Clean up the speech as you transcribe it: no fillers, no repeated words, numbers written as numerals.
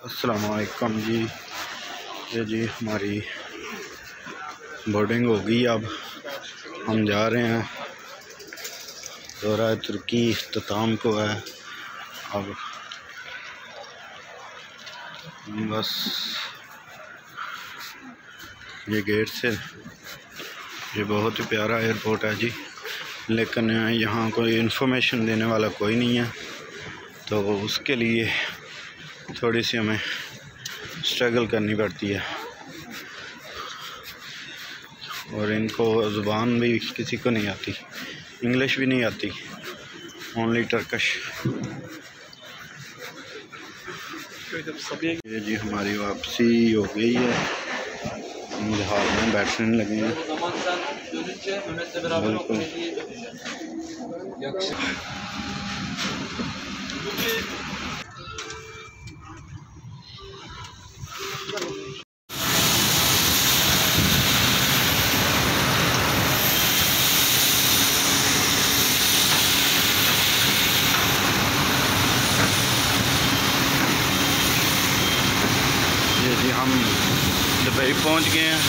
अस्सलामुअलैकुम जी। ये जी हमारी बोर्डिंग होगी। अब हम जा रहे हैं, दौरा तुर्की इख्तिताम को है। अब बस ये गेट से, ये बहुत ही प्यारा एयरपोर्ट है जी, लेकिन यहाँ कोई इन्फॉर्मेशन देने वाला कोई नहीं है, तो उसके लिए थोड़ी सी हमें स्ट्रगल करनी पड़ती है। और इनको ज़ुबान भी किसी को नहीं आती, इंग्लिश भी नहीं आती, ओनली टर्किश। ये जी हमारी वापसी हो गई है, हम जहाज़ में बैठने लगे हैं। बिल्कुल जी हम दुबई पहुंच गए हैं।